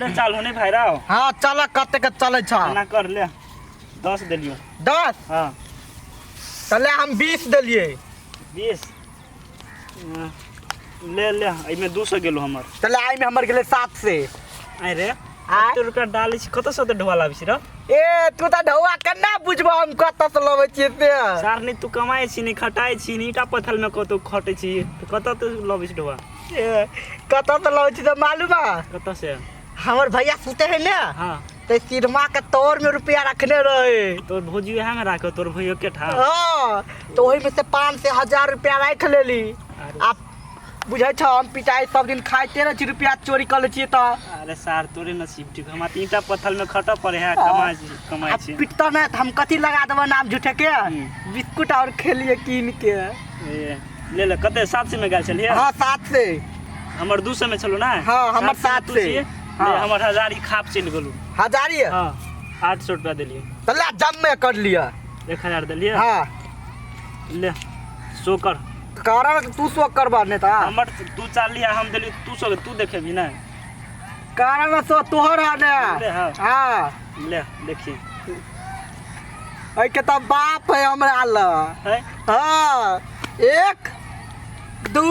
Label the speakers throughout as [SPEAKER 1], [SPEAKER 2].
[SPEAKER 1] चाल होने भाई रहा
[SPEAKER 2] हाँ चल कते के चले
[SPEAKER 1] ना कर ले 10 दिलियो
[SPEAKER 2] 10
[SPEAKER 1] हाँ
[SPEAKER 2] चले हम 20 दिलिए
[SPEAKER 1] 20 ले ले इमे 200 गेलो हमर
[SPEAKER 2] चले आई में हमर गेले 7 से
[SPEAKER 1] आई रे
[SPEAKER 2] आय?
[SPEAKER 1] 70 रुपया डाली छी कत से ढवा लाबी छी रे
[SPEAKER 2] ए तू त ढौआ केना बुझबो हम कत से लबै छी ते
[SPEAKER 1] सार नहीं तू कमाई छी नहीं खटाई छी नहीं ईटा पत्थर में कतो खटे छी कत तू लबी छी ढवा
[SPEAKER 2] ए कत से लबै छी त मालूम बा
[SPEAKER 1] कत से
[SPEAKER 2] हमर भैया सुते है ना
[SPEAKER 1] हां
[SPEAKER 2] ते सिरमा के तौर में रुपया रखने रहे
[SPEAKER 1] तोर भौजी है में राखो तोर भैया के ठा
[SPEAKER 2] हां तो ओही में से 5 से 1000 रुपया रख लेली आप बुझै छ हम पिटाई सब दिन खाई 13 रुपया चोरी कर ले छी त
[SPEAKER 1] अरे सार तोरे नसीब ठीक हम ईटा पत्थर में खट पड़े है कमाई छी
[SPEAKER 2] पिटता ना हम कथी लगा देबो नाम झूठे के बिस्कुट और खेलिए कीन के
[SPEAKER 1] ए ले ले कते 7 से में गेल छलिए
[SPEAKER 2] हां 7 से
[SPEAKER 1] हमर 200 में चलो ना
[SPEAKER 2] हां हमर 7 से
[SPEAKER 1] हां हमर 1000 ही खाप चल गेलु
[SPEAKER 2] 1000 ही
[SPEAKER 1] हां 800 रुपया देलिए
[SPEAKER 2] तल्ला जम में कर लिया
[SPEAKER 1] 1000 देलिए
[SPEAKER 2] हां
[SPEAKER 1] ले 100 कर
[SPEAKER 2] कारण तू 100 करबा ने ता
[SPEAKER 1] हमर तू चाल लिया हम देली 200 तू देखे भी ना
[SPEAKER 2] कारण सो तोहर है
[SPEAKER 1] ले
[SPEAKER 2] ना
[SPEAKER 1] हां
[SPEAKER 2] हां
[SPEAKER 1] ले देखिए
[SPEAKER 2] ओइ के त बाप है हमरा ल
[SPEAKER 1] है
[SPEAKER 2] हां 1 2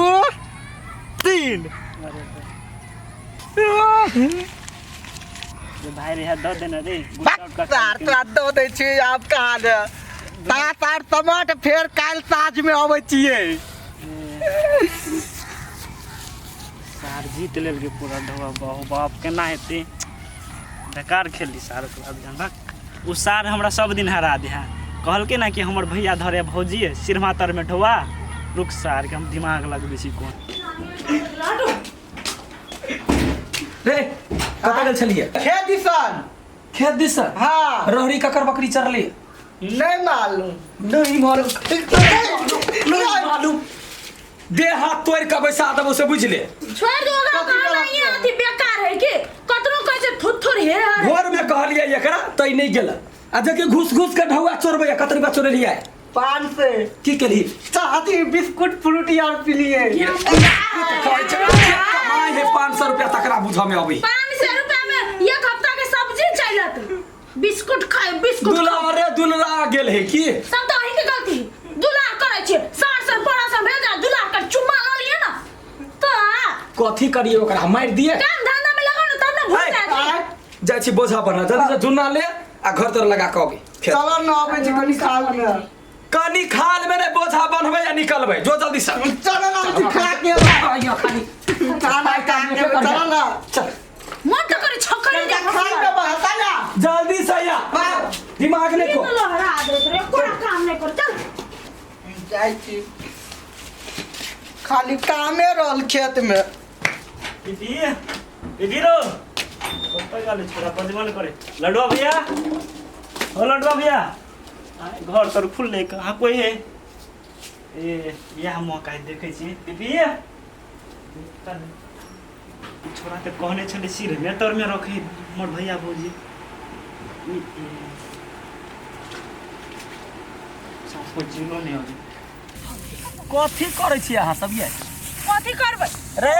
[SPEAKER 2] 3
[SPEAKER 1] भाई रे दो देना रे
[SPEAKER 2] तार तो दो दे छी आप कहां दे तार टमाट फेर काल साँझ में आबै छिए
[SPEAKER 1] सार जीत लेल के पूरा ढवा बाहु बाप केना हेते बेकार खेली सार के अभियान बा उ सार हमरा सब दिन हरा दे कहल के ना कि हमर भैया धरे भौजी सिरमा तर में ढवा रुक सार के हम दिमाग लगबे छी कोन
[SPEAKER 3] रे कत गेल छलिए
[SPEAKER 2] खेत दिसन हां
[SPEAKER 3] रहरी ककर बकरी चरली
[SPEAKER 2] नहीं मालूम
[SPEAKER 3] नहीं मालूम दे हाथ तोड़ के बैसा देबो से बुझ ले
[SPEAKER 4] छोड़ दो कहां नहीं आती बेकार है के कतनो कैसे थुथुर हे
[SPEAKER 3] घर में कहलिए एकरा तई नहीं गेल आ जके घुस घुस के ढौआ चोरबे कतरी बा चोर लिया
[SPEAKER 2] 5 से
[SPEAKER 3] की केली
[SPEAKER 2] चाहती बिस्कुट फ्रूटी और पिलिए
[SPEAKER 3] कमाई है 500 रुपया तकरा बुझा में अभी
[SPEAKER 4] 500 रुपया में एक हफ्ता के सब्जी चलत बिस्कुट खाए बिस्कुट
[SPEAKER 3] दुलरा गेल है की
[SPEAKER 4] सब तो ही के गलती दुलार करे छे 60 पड़ा से भेजा दुलार का चुम्मा ल लिए ना तो
[SPEAKER 3] कथी करिए ओकरा मार दिए
[SPEAKER 4] काम धंधा में लगा ना तब ना भूल जाए
[SPEAKER 3] जाय छी बोझा बना जल्दी से झुन्ना ले आ घर तर लगा के अभी
[SPEAKER 2] चलो न आबै छी कनी खाल में
[SPEAKER 3] कनी खाल में ने बोझा बनबे या निकलबे जो जल्दी से
[SPEAKER 2] चलो ना खा के
[SPEAKER 3] आइयो खाली
[SPEAKER 2] खाना काम के चलो ना
[SPEAKER 3] चल
[SPEAKER 4] मन तो करे छकरे
[SPEAKER 2] क्या खाई में बहता ना
[SPEAKER 3] जल्दी से या दिमाग ने को
[SPEAKER 4] लहरा दे रे कोई काम नहीं कर चल
[SPEAKER 2] जाई छी खाली कामे रहल खेत में
[SPEAKER 1] दीदी रो कत गाले छोरा बजवन करे लडवा भैया ओ लडवा भैया घर तर खुल ले कहां कोई है ए यह मौका देखे छी दीदी छोरा के कहने छले सिर में तर में रखे मोर भैया भौजी सब जिलो नहीं होई
[SPEAKER 3] कथी करे छी अहाँ सब ये
[SPEAKER 4] कथी करबै
[SPEAKER 3] रे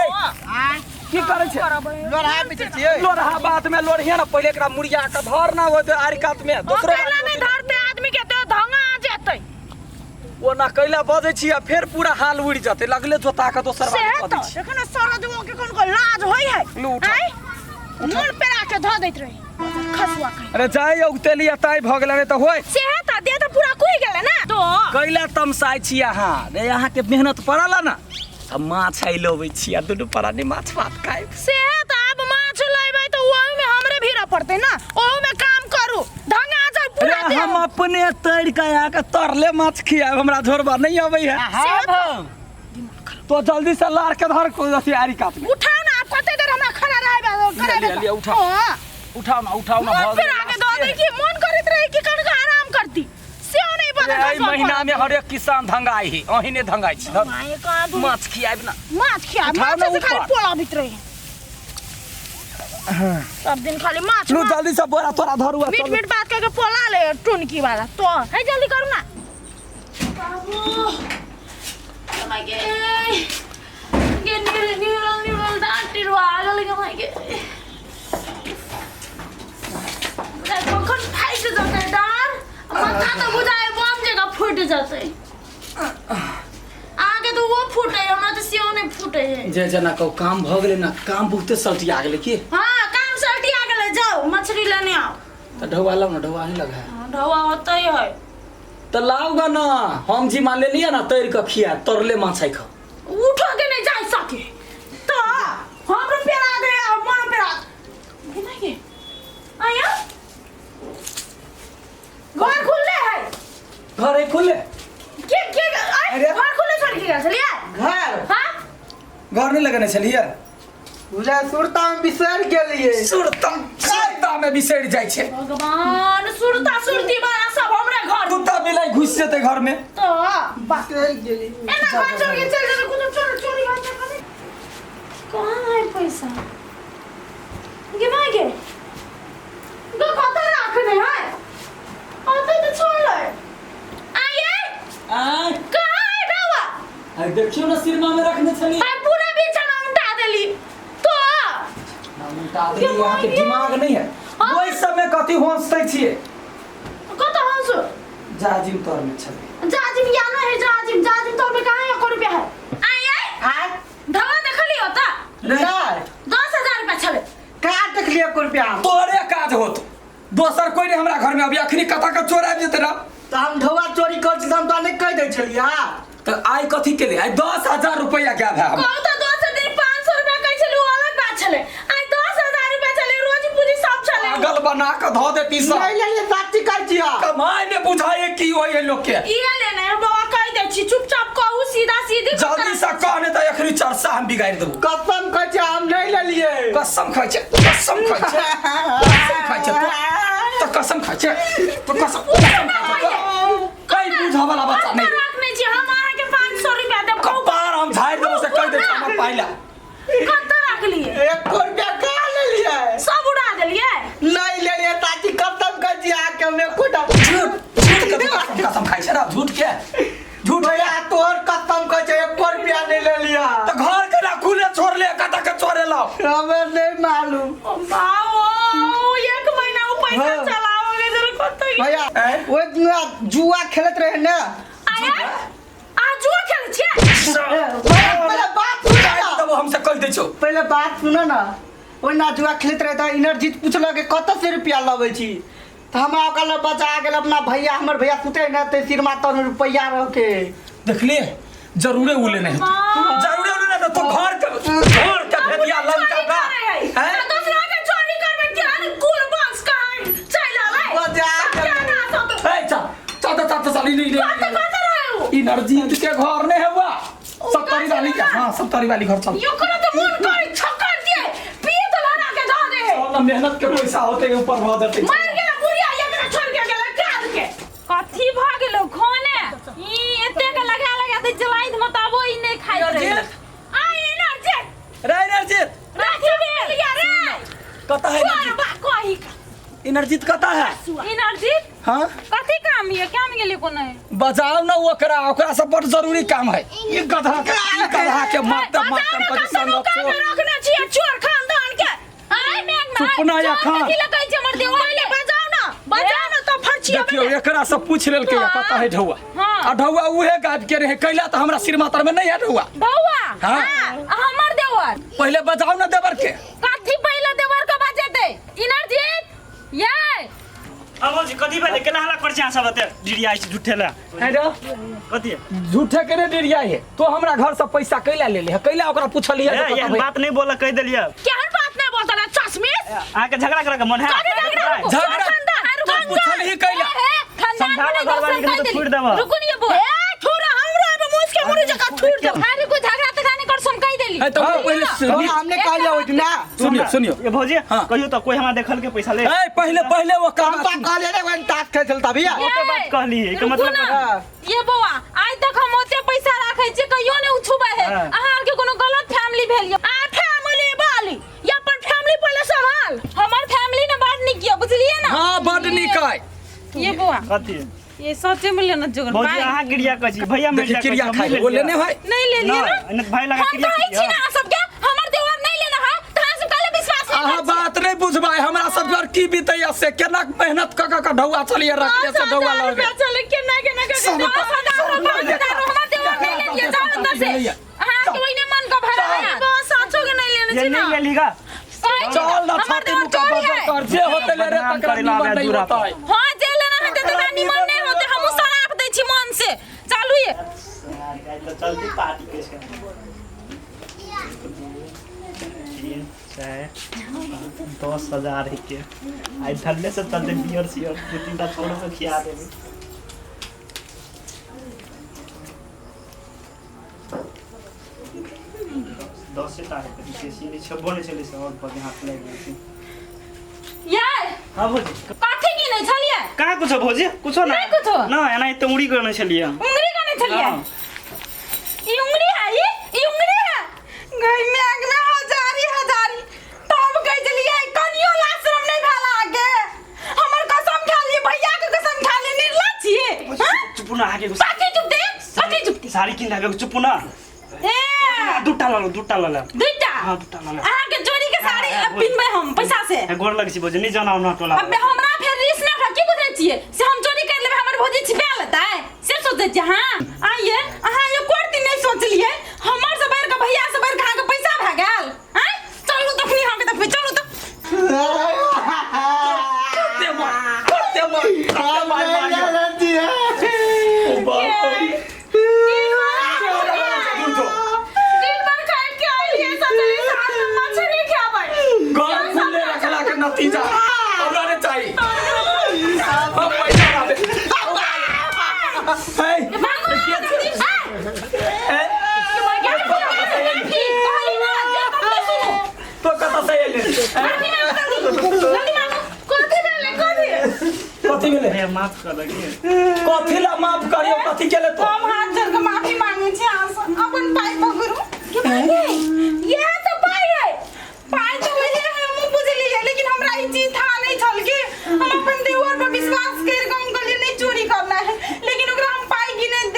[SPEAKER 3] की करे छी
[SPEAKER 2] लोरहा बिचे छिए
[SPEAKER 3] लोरहा बात में लोरहिया ना पहले एकरा मुड़िया के धर ना हो आरी कात में दूसरो
[SPEAKER 4] ओकरा में धरते आदमी के तो धंगा आ जेतै
[SPEAKER 3] वो ना कैला बजे छी आ फिर पूरा हाल उड़ जते लगले जोता के दोसर
[SPEAKER 4] से
[SPEAKER 3] बात
[SPEAKER 4] तो
[SPEAKER 3] कथी छी
[SPEAKER 4] देखो ना सरजमो के कोन को लाज होई है
[SPEAKER 3] लू उठा।
[SPEAKER 4] आय मुंह पे आके ध दैत रही खसुआ कहीं
[SPEAKER 3] अरे जाय उगतेली ताई भ गेले त होय
[SPEAKER 4] से त दे तो पूरा कुई गेले ना तो
[SPEAKER 3] कैला तमसाई छी अहाँ रे अहाँ के मेहनत पड़ला ना अब माछ आइलोबै छी आ दुनु परानी माछ भात खाइ
[SPEAKER 4] से त अब माछ लइबै तो ओही में हमरे भीरा पड़ते ना ओही में काम करू धंगा आ जाए पूरा
[SPEAKER 3] अरे हम अपने तैर के यहाँ के तरले माछ खियाब हमरा झोरबा नहीं अबै है
[SPEAKER 4] हां
[SPEAKER 3] तो जल्दी से लार के धर को आरी कात में
[SPEAKER 4] उठाओ ना आप कते देर हमरा खड़ा रहबे करे
[SPEAKER 3] ले उठाओ ना
[SPEAKER 4] फिर आगे दो दे की मन करत रही कि कन आराम करती से नहीं पता
[SPEAKER 3] ए महीना में हर एक किसान धंगाई ही ओहिने धंगाई छी माछ खियाब ना
[SPEAKER 4] माछ खिया माछ से खाली पोला भीतर है सब दिन खाली माछ
[SPEAKER 3] लो जल्दी से बोरा तोरा धरुआ
[SPEAKER 4] मीट मीट बात करके पोला ले टुनकी वाला तो है जल्दी करू ना बाबू माय गे नील डांटी रो आगल के माय गे जाते आगे तो वो फूटे हमरा तो सियो नहीं फूटे है
[SPEAKER 3] जे जना को काम भ गेले ना काम बहुते सल्टिया गेले की
[SPEAKER 4] हाँ काम सल्टी आ गए जाओ मछली लेने आओ
[SPEAKER 3] त ढौआ लाओ ना ढौआ ही लगा
[SPEAKER 4] ढवा होता ही है
[SPEAKER 3] त लाओगा ना हम जी मान ले लिया ना तैर के खिया तरले माछाई खा
[SPEAKER 4] उठो के नहीं जा सके तो हम रुपया आ गए और मन पे घुमा के आया घर खुले है
[SPEAKER 3] घर है खुले
[SPEAKER 4] के
[SPEAKER 3] अरे।
[SPEAKER 4] घर खुले छोड़ के गया चलिए
[SPEAKER 2] घर
[SPEAKER 4] हाँ
[SPEAKER 3] घर नहीं लगने छलिए
[SPEAKER 2] बुझा सुरता में बिसर गेलिए
[SPEAKER 3] सुरता में बिसर जाय छे
[SPEAKER 4] भगवान सुरता सुरती बड़ा सब हमरे घर
[SPEAKER 3] कुत्ता बिलाई घुस जेते घर में
[SPEAKER 4] तो
[SPEAKER 2] बिसर गेली
[SPEAKER 4] एना घर छोड़ के चल जा कुछ चोरी बात कर कहां है पैसा ये मांगे दो खाता रख दे है आते तो छोड़ ले आए
[SPEAKER 3] आ
[SPEAKER 4] कहां है ढवा
[SPEAKER 3] अरे देखियो ना सिरमा में रखने छली
[SPEAKER 4] मैं पूरा बीच में उठा देली तो
[SPEAKER 3] यहाँ के दिमाग नहीं है वही समय कथी हंसते छिए
[SPEAKER 4] कत हंसो
[SPEAKER 3] जाजिम तोर में छले
[SPEAKER 4] जाजिम या ना है जाजिम तो में कहां है 1 रुपया है आए
[SPEAKER 2] आ
[SPEAKER 4] ढवा देखली होता
[SPEAKER 2] नहीं
[SPEAKER 4] 10,000 रुपया छले
[SPEAKER 2] का देख लिया 1 रुपया
[SPEAKER 3] तोरे काज होत दोसर कोई नहीं हमरा घर में अभी अखनी कथा का चोर आबि जेते ना
[SPEAKER 2] तो हम ढोआ चोरी कर छी हम तो नहीं कह दे छलिया
[SPEAKER 3] तो आई कथी के लिए आई 10,000 रुपया क्या भे हम
[SPEAKER 4] कहू तो 500 रुपया कह छलू अलग बात छले आई 10,000 रुपया छले रोज पूरी सब छले
[SPEAKER 3] पागल बना के धो देती सब
[SPEAKER 2] नहीं ले साची कर छिया
[SPEAKER 3] कमाई ने बुझाए की होय ये लोग के
[SPEAKER 4] ये लेने बाबा कह दे छी चुपचाप कहू सीधा सीधी
[SPEAKER 3] जल्दी से कहने तो अखनी चरसा हम बिगाड़ देबो
[SPEAKER 2] कसम कह छी हम नहीं ले लिए
[SPEAKER 3] कसम खाइ छे कसम खाइ छे कसम खाइ छे तो कसम खाइ छे तो कसम कई बुझा वाला बच्चा नहीं
[SPEAKER 4] रखने छी हम आहा के 500 रुपया देब
[SPEAKER 3] कपार हम झाड़ देबो से कह दे हमर पाइला
[SPEAKER 4] कत रख लिए
[SPEAKER 2] 1 रुपया कहाँ ले लिए
[SPEAKER 4] सब उड़ा देलिए
[SPEAKER 2] नहीं ले लिए साची कसम कह छी आके में कोटा
[SPEAKER 3] झूठ के कसम खाइ छे ना झूठ के झूठ
[SPEAKER 2] भैया तोर कसम कह छी 1 रुपया नहीं ले लिया
[SPEAKER 3] तो घर के ना खुले छोड़ ले कता के चोरे लाओ
[SPEAKER 2] हमें नहीं मालूम
[SPEAKER 4] बाओ 1 महीना वो पैसा
[SPEAKER 2] हाँ।
[SPEAKER 4] चलाओगे जरा कत
[SPEAKER 2] भैया वो जुआ खेलत रहे ना
[SPEAKER 4] आया आ जुआ खेल छिए
[SPEAKER 2] पहले बात सुनो ना
[SPEAKER 3] तब हमसे कह दे छो
[SPEAKER 2] पहले बात सुनो ना वो ना जुआ खेलत रहे था इनर्जीत पूछल के कत से रुपया लवे छी तो हम ओकरा बचा गेल अपना भैया हमर भैया सुते न ते सिर माता रुपया रह के
[SPEAKER 3] देखलिए जरूरे उले नहीं जरूरे उले नहीं तो घर के भेदिया लंका का हैं
[SPEAKER 4] दूसरा के चोरी करबे क्या कुल बॉक्स कहां चला ले
[SPEAKER 2] बजा के
[SPEAKER 4] क्या ना सब
[SPEAKER 3] ए चा साली नहीं
[SPEAKER 4] कत रहे हो
[SPEAKER 3] एनर्जी के घर नहीं है हुआ 70 वाली का हां 70 वाली घर चल
[SPEAKER 4] यो करो तो मन कर छक्का दिए पिए तो लगा के धा दे
[SPEAKER 3] साला मेहनत के पैसा होते के ऊपर भा देते
[SPEAKER 4] मार गेला बुढ़िया एकरा छोड़ के गेला काट के कथी भ गेलो खाने ई एते के लगा दे जलाई बताबो ई नहीं खाई रे आ एनर्जी
[SPEAKER 3] एनर्जी
[SPEAKER 4] राखी दे लिया रे
[SPEAKER 3] कता है
[SPEAKER 4] बा कोई
[SPEAKER 3] एनर्जी कता है
[SPEAKER 4] एनर्जी
[SPEAKER 3] हां
[SPEAKER 4] कथी काम ये काम गेले को नहीं
[SPEAKER 3] बजाओ ना ओकरा सब बड़ जरूरी काम है ये गधा के मारते कर संग
[SPEAKER 4] रखने छिए चोर खानदान के आय मेघ
[SPEAKER 3] चुप ना या खा
[SPEAKER 4] की लगे छै मर दे ओले बजाओ ना तो फरछिया
[SPEAKER 3] देखियो एकरा सब पूछ लेल के पता है ढौआ
[SPEAKER 4] हाँ।
[SPEAKER 3] आ ढौआ उहे गाब के रहे कैला तो हमरा सिर मातर में नहीं है ढौआ
[SPEAKER 4] बौआ
[SPEAKER 3] हाँ।
[SPEAKER 4] हमर देवर
[SPEAKER 3] पहले बजाओ ना देवर के
[SPEAKER 4] कथी पहले देवर के बजेते इनर्जीत ये
[SPEAKER 1] अब जी कथी भेले केना हला कर छी सब एते डिरिया छै झूठेला
[SPEAKER 3] हेलो
[SPEAKER 1] कथी
[SPEAKER 3] झूठे के रे डिरिया है तो हमरा घर से पैसा कैला ले ले कैला ओकरा पूछलिए
[SPEAKER 1] ये बात नहीं बोला कह देलिए
[SPEAKER 4] केहन बात नहीं बोलता ना चश्मिश
[SPEAKER 1] आके झगड़ा करे के मन है
[SPEAKER 3] झगड़ा तो पूछली कैला
[SPEAKER 1] समझावा घर वाली के तो छोड़ देबा
[SPEAKER 4] रुको नहीं बोल थोड़ा हमरा में मुंह के मुंह जका छोड़ दे अरे को झगड़ा त गाने कर सम कह देली
[SPEAKER 3] है तो पहले
[SPEAKER 2] हमने कह लिया होत ना
[SPEAKER 3] सुनियो
[SPEAKER 1] ये भौजी
[SPEAKER 3] हाँ।
[SPEAKER 1] कहियो तो कोई हमरा देखल के पैसा ले
[SPEAKER 3] ए पहले वो काम
[SPEAKER 2] हम कह ले रे वन टास्क खेल चलता भैया
[SPEAKER 1] वो तो बात कहली है के मतलब
[SPEAKER 2] हाँ।
[SPEAKER 4] ये बौआ आज तक हम ओते पैसा राखै छी कहियो ने उछुबे है
[SPEAKER 1] हाँ।
[SPEAKER 4] अहाँ के कोनो गलत फैमिली भेल आ फैमिली वाली या अपन फैमिली पहले संभाल हमर फैमिली ने बात नहीं किया बुझलिए ना
[SPEAKER 3] हां बड निक है
[SPEAKER 4] ये बौआ
[SPEAKER 1] कथी
[SPEAKER 4] ये सच्चे मिले ना जोगर
[SPEAKER 1] भौजी अहाँ क्रिया कछि भैया मिल
[SPEAKER 3] देखिए क्रिया खाए वो लेने है
[SPEAKER 4] नहीं ले लिए ना
[SPEAKER 1] ना भाई लगा
[SPEAKER 4] हम
[SPEAKER 1] क्रिया
[SPEAKER 4] कहै छी ना सब के हमर देवर नहीं लेना है तहाँ से पहले विश्वास
[SPEAKER 3] आहा बात नहीं बुझबाई हमरा सब घर जिंदगी बीतैया से केना मेहनत क के ढौआ चलिए रखते से ढौआ लगे
[SPEAKER 4] चले केना केना के 10,000 हमरा देवा नहीं लेंगे जाओ अंदर से हां तो वही ने मन का भरा है बस साचो के नहीं लेने
[SPEAKER 1] ये
[SPEAKER 4] छी
[SPEAKER 1] नहीं लेगा
[SPEAKER 3] चल ना छाती मुका बजर कर जे होते ले रे तकरा निमन नहीं होता है
[SPEAKER 4] हां जे लेना है तो निमन नहीं होते हम सराप दै छी मन से चालू ये
[SPEAKER 1] तो चलती पार्टी कैसे 10,000 है के आई ढलने से चलते बियर सियर 2-3 छोड़ो से खिया देबे दस तारीख के सीनी छबो नहीं चली से और पर हाथ लग गई
[SPEAKER 4] यार
[SPEAKER 1] हां भोजी
[SPEAKER 4] काठी की नहीं छलिए
[SPEAKER 1] का कुछ भोजी कुछ ना
[SPEAKER 4] नहीं कुछ
[SPEAKER 1] ना एना तो उड़ी करने चलिए
[SPEAKER 4] उंगली का नहीं छलिए ये उंगली है ये उंगली है गई में आग में हजारी तब कह चलिए कनियो लाशरम नहीं भाला आगे हमर कसम खा ली भैया के कसम खा ली निर्ला छिए
[SPEAKER 1] चुप ना आगे
[SPEAKER 4] काठी चुप दे
[SPEAKER 1] साड़ी किन लागे चुप ना
[SPEAKER 4] ए
[SPEAKER 1] दुटा ला दुटा
[SPEAKER 4] दुईटा
[SPEAKER 1] हां दुटा ला
[SPEAKER 4] आ के चोरी के साड़ी पिनबै हम पैसा से
[SPEAKER 1] गोर लग छी भोजी नहीं जाना ना टोला
[SPEAKER 4] अब हमरा फिर रिस ना की बुझै छिए से हम चोरी कर लेबे हमर भौजी छिपा लेता है से सोचै छी हां आइए अहाँ ये कोर्ट नहीं सोचलिए हमर से बैर के भैया से बैर के के पैसा भ गेल हैं चलू तखनी हम के तक चलू तो
[SPEAKER 3] करते
[SPEAKER 4] दिन भर खाए के आइए सचली साथ में मछली खाबै
[SPEAKER 3] घर खुले रखला के नतीजा हमरा ने चाहिए हम पैसा ना दे हे
[SPEAKER 4] मांगो ना जल्दी
[SPEAKER 3] हे तो कता से ले कथी मिले
[SPEAKER 1] ए माफ कर लगे
[SPEAKER 3] कथी ला माफ करियो कथी केले तो
[SPEAKER 4] हम हाथ जोड़ के माफी मांगे छी अपन पाई पकड़ू के मांगे ये तो पाई है पाई तो वही है हम बुझली है लेकिन हमरा ई चीज था नहीं छल के हम अपन देवर पर विश्वास कर के हम कहलिए नहीं चोरी करना है लेकिन ओकरा हम पाई की नहीं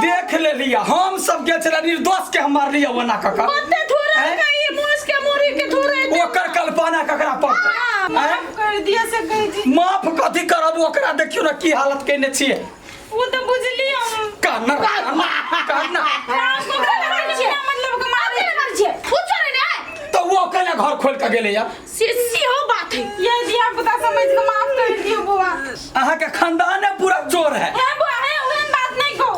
[SPEAKER 4] देख ले
[SPEAKER 3] लिया हम सब के चला निर्दोष के हम मार लिया वो ना कका
[SPEAKER 4] ओते थोड़ा कहीं मुस के मोरी के थोड़े
[SPEAKER 3] ओकर कल्पना ककरा पड़त
[SPEAKER 4] माफ कर दिया से कह जी
[SPEAKER 3] माफ कथी करब ओकरा देखियो ना की हालत केने छिए
[SPEAKER 4] वो तो बुझली हम
[SPEAKER 3] काना
[SPEAKER 4] मतलब के मारे लग छे पूछो रे
[SPEAKER 3] तो वो केना घर खोल के गेले या
[SPEAKER 4] सीसी हो बात है ये दिया पता समझ के माफ कर दियो बुआ
[SPEAKER 3] अहाँ के खानदान है पूरा चोर है
[SPEAKER 4] बुआ है उन बात नहीं को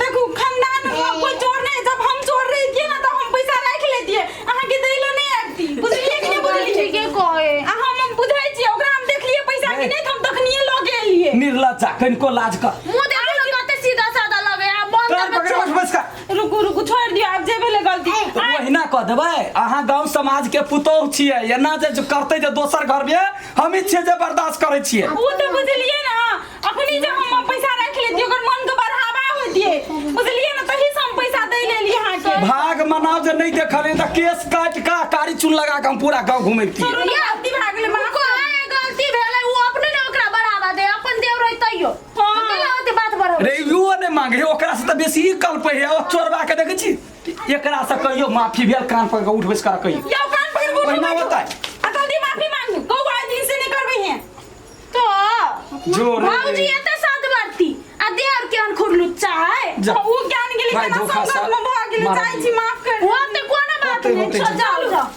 [SPEAKER 4] देखो खानदान में कोई चोर नहीं जब हम चोर रहे थे ना तो हम पैसा रख लेतिए अहाँ के दैलो नहीं आती बुझलिए कि नहीं बुझलिए ठीक है कहे हम बुझाई छी ओकरा हम देख लिए पैसा कि नहीं हम तखनिए ल गेलिए
[SPEAKER 3] निर्लज्जा कनको लाज कर
[SPEAKER 4] मुंह देखो ना कते सीधा साधा लगे आप बंद
[SPEAKER 3] कान पकड़ बस का
[SPEAKER 4] रुकू छोड़ दियो आप जे भेले गलती
[SPEAKER 3] तो वहिना कह देबै अहाँ गांव समाज के पुतौह छियै एना जे करते जे दोसर घर में हम ही छियै जे बर्दाश्त करै छियै
[SPEAKER 4] वो तो बुझलिए ना अखनी जब हम पैसा रख लेती ओकर मन के बढ़ावा होतिए बुझलिए ना तही से हम पैसा दे लेली हां के
[SPEAKER 3] भाग मनाव जे नहीं देखले त केस काट का कारी चून लगा के हम पूरा गांव घुमैती
[SPEAKER 4] गलती भाग ले मां को गलती भेले वो अपने ने ओकरा बढ़ावा दे अपन देव रही तइयो होते बात बढ़ो
[SPEAKER 3] रे यो ने मांगे ओकरा से त बेसी कल पे है ओ चोरबा के देखै छी एकरा से कहियो माफी भेल कान पर के उठबैस कर कहियो
[SPEAKER 4] या कान पर बोल
[SPEAKER 3] पहिना होता
[SPEAKER 4] अकल्दी माफी मांग गौ वाला दिन से नहीं करबै हैं तो
[SPEAKER 3] जोर
[SPEAKER 4] भौजी एते साथ बढ़ती आ देहर के अन खुरलु चाहे वो ज्ञान के लिए ना संगत में भाग ले चाहे छी माफ कर वो ते कोना बात नहीं जाओ